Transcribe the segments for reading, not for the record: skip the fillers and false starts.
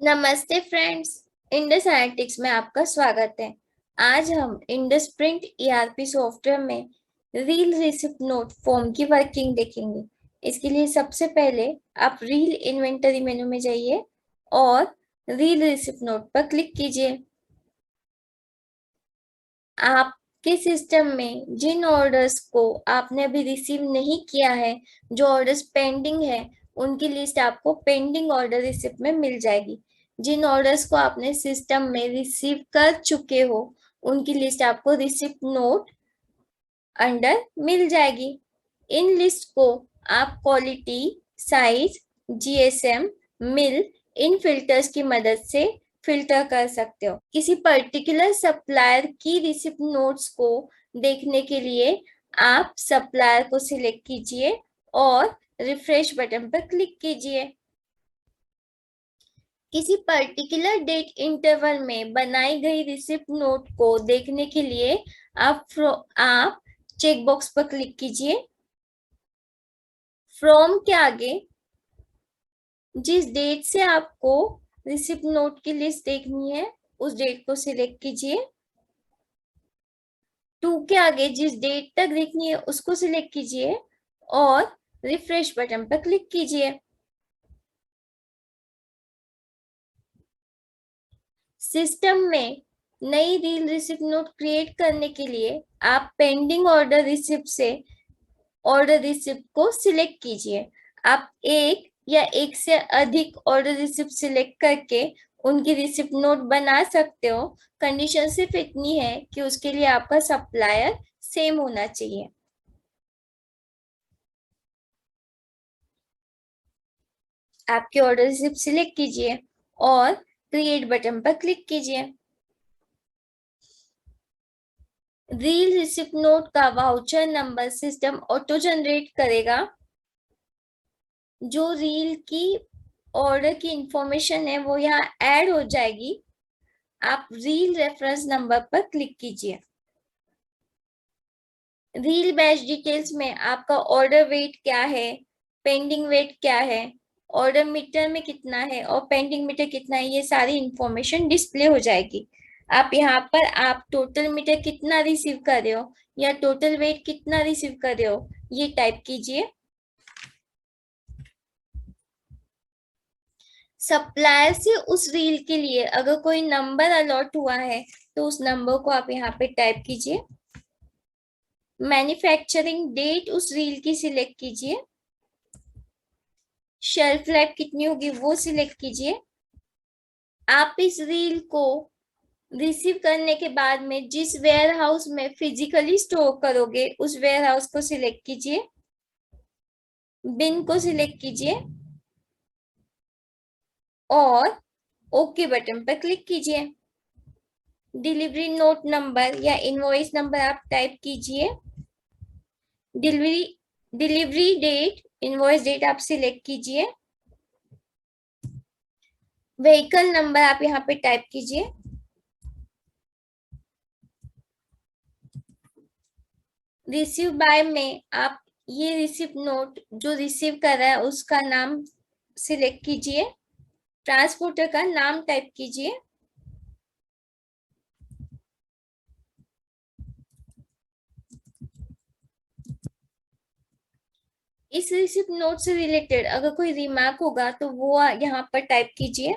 नमस्ते friends, Indus analytics में आपका स्वागत है। आज हम इंडस प्रिंट ईआरपी सॉफ्टवेयर में रील रिसिप्ट नोट फॉर्म की वर्किंग देखेंगे। इसके लिए सबसे पहले आप रील इन्वेंटरी मेनू में जाइए और रील रिसिप्ट नोट पर क्लिक कीजिए। आपके सिस्टम में जिन ऑर्डर्स को आपने अभी रिसीव नहीं किया है, जो ऑर्डर्स पेंडिंग है, उनकी लिस्ट आपको पेंडिंग ऑर्डर रिसिप्ट में मिल जाएगी। जिन ऑर्डर्स को आपने सिस्टम में रिसीव कर चुके हो, उनकी लिस्ट आपको रिसिप्ट नोट अंडर मिल जाएगी। इन लिस्ट को आप क्वालिटी, साइज, जीएसएम, मिल इन फिल्टर्स की मदद से फिल्टर कर सकते हो। किसी पर्टिकुलर सप्लायर की रिसिप्ट नोट्स को देखने के लिए आप सप्लायर को सिलेक्ट कीजिए और रिफ्रेश बटन पर क्लिक कीजिए। किसी पर्टिकुलर डेट इंटरवल में बनाई गई रिसिप्ट नोट को देखने के लिए आप चेक बॉक्स पर क्लिक कीजिए। फ्रॉम के आगे जिस डेट से आपको रिसिप्ट नोट की लिस्ट देखनी है, उस डेट को सिलेक्ट कीजिए। टू के आगे जिस डेट तक देखनी है, उसको सिलेक्ट कीजिए और रिफ्रेश बटन पर क्लिक कीजिए। सिस्टम में नई रील रिसिप्ट नोट क्रिएट करने के लिए आप पेंडिंग ऑर्डर रिसिप्ट से ऑर्डर रिसिप्ट को सिलेक्ट कीजिए। आप एक या एक से अधिक ऑर्डर रिसिप्ट सिलेक्ट करके उनकी रिसिप्ट नोट बना सकते हो। कंडीशन सिर्फ इतनी है कि उसके लिए आपका सप्लायर सेम होना चाहिए। आपके ऑर्डर रिसिप्ट सिलेक्ट कीजिए और क्रिएट बटन पर क्लिक कीजिए। रील रिसिप्ट नोट का voucher number system auto generate करेगा। जो रील की ऑर्डर की इंफॉर्मेशन है वो यहाँ ऐड हो जाएगी। आप रील रेफरेंस नंबर पर क्लिक कीजिए। रील बैच डिटेल्स में आपका ऑर्डर वेट क्या है, पेंडिंग वेट क्या है, ऑर्डर मीटर में कितना है और पेंडिंग मीटर कितना है, ये सारी इंफॉर्मेशन डिस्प्ले हो जाएगी। आप यहाँ पर आप टोटल मीटर कितना रिसीव कर रहे हो या टोटल वेट कितना रिसीव कर रहे हो, ये टाइप कीजिए। सप्लायर से उस रील के लिए अगर कोई नंबर अलॉट हुआ है तो उस नंबर को आप यहाँ पे टाइप कीजिए। मैन्युफैक्चरिंग डेट उस रील की सिलेक्ट कीजिए। शेल्फ लाइफ कितनी होगी वो सिलेक्ट कीजिए। आप इस रील को रिसीव करने के बाद में जिस वेयर हाउस में फिजिकली स्टोर करोगे, उस वेयर हाउस को सिलेक्ट कीजिए। बिन को सिलेक्ट कीजिए और ओके बटन पर क्लिक कीजिए। डिलीवरी नोट नंबर या इनवॉइस नंबर आप टाइप कीजिए। Delivery delivery date, invoice date आप सिलेक्ट कीजिए। व्हीकल नंबर आप यहाँ पे टाइप कीजिए। रिसीव बाय में आप ये रिसिप्ट नोट जो रिसीव कर रहा है उसका नाम सिलेक्ट कीजिए। ट्रांसपोर्टर का नाम टाइप कीजिए। इस रिसिप्ट नोट से रिलेटेड अगर कोई रिमार्क होगा तो वो यहाँ पर टाइप कीजिए।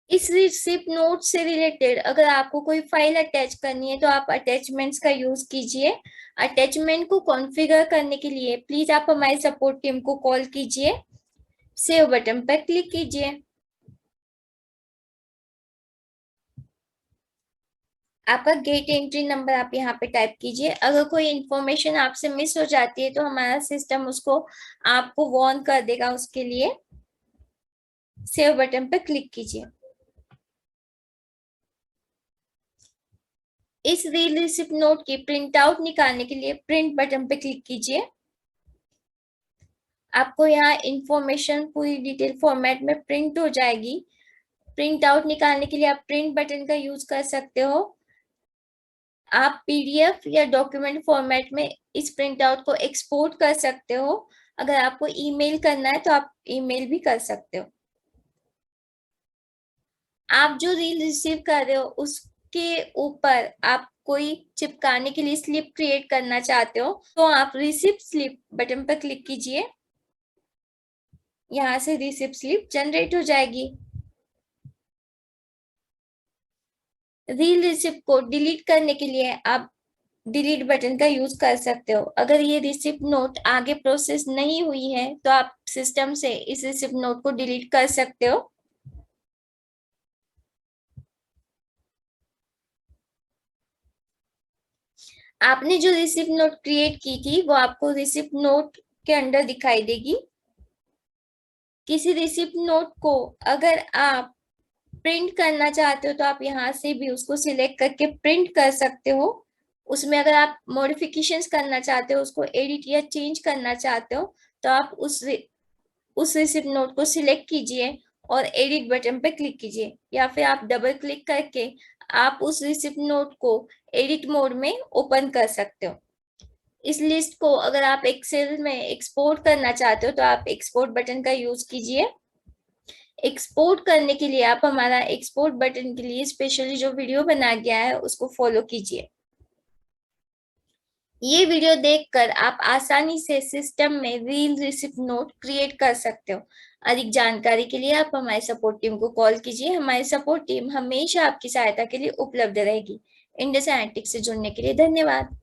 इस रिसिप्ट नोट से रिलेटेड अगर आपको कोई फाइल अटैच करनी है तो आप अटैचमेंट्स का यूज कीजिए। अटैचमेंट को कॉन्फ़िगर करने के लिए प्लीज आप हमारी सपोर्ट टीम को कॉल कीजिए। सेव बटन पर क्लिक कीजिए। आपका गेट एंट्री नंबर आप यहाँ पे टाइप कीजिए। अगर कोई इंफॉर्मेशन आपसे मिस हो जाती है तो हमारा सिस्टम उसको आपको वार्न कर देगा। उसके लिए सेव बटन पर क्लिक कीजिए। इस रील रिसिप्ट नोट की प्रिंट आउट निकालने के लिए प्रिंट बटन पे क्लिक कीजिए। आपको यहाँ इंफॉर्मेशन पूरी डिटेल फॉर्मेट में प्रिंट हो जाएगी। प्रिंट आउट निकालने के लिए आप प्रिंट बटन का यूज कर सकते हो। आप पीडीएफ या डॉक्यूमेंट फॉर्मेट में इस प्रिंट आउट को एक्सपोर्ट कर सकते हो। अगर आपको ईमेल करना है तो आप ईमेल भी कर सकते हो। आप जो रील रिसीव कर रहे हो उसके ऊपर आप कोई चिपकाने के लिए स्लिप क्रिएट करना चाहते हो तो आप रिसिप्ट स्लिप बटन पर क्लिक कीजिए। यहाँ से रिसिप्ट स्लिप जनरेट हो जाएगी। रील रिसिप्ट को डिलीट करने के लिए आप डिलीट बटन का यूज कर सकते हो। अगर ये रिसिप्ट नोट आगे प्रोसेस नहीं हुई है तो आप सिस्टम से इस रिसिप्ट नोट को डिलीट कर सकते हो। आपने जो रिसिप्ट नोट क्रिएट की थी वो आपको रिसिप्ट नोट के अंदर दिखाई देगी। किसी रिसिप्ट नोट को अगर आप प्रिंट करना चाहते हो तो आप यहाँ से भी उसको सिलेक्ट करके प्रिंट कर सकते हो। उसमें अगर आप मॉडिफिकेशंस करना चाहते हो, उसको एडिट या चेंज करना चाहते हो तो आप उस रिसिप्ट नोट को सिलेक्ट कीजिए और एडिट बटन पे क्लिक कीजिए, या फिर आप डबल क्लिक करके आप उस रिसिप्ट नोट को एडिट मोड में ओपन कर सकते हो। इस लिस्ट को अगर आप एक्सेल में एक्सपोर्ट करना चाहते हो तो आप एक्सपोर्ट बटन का यूज कीजिए। एक्सपोर्ट करने के लिए आप हमारा एक्सपोर्ट बटन के लिए स्पेशली जो वीडियो बनाया गया है उसको फॉलो कीजिए। ये वीडियो देखकर आप आसानी से सिस्टम में रील रिसिप्ट नोट क्रिएट कर सकते हो। अधिक जानकारी के लिए आप हमारे सपोर्ट टीम को कॉल कीजिए। हमारी सपोर्ट टीम हमेशा आपकी सहायता के लिए उपलब्ध रहेगी। इंडस एनालिटिक्स से जुड़ने के लिए धन्यवाद।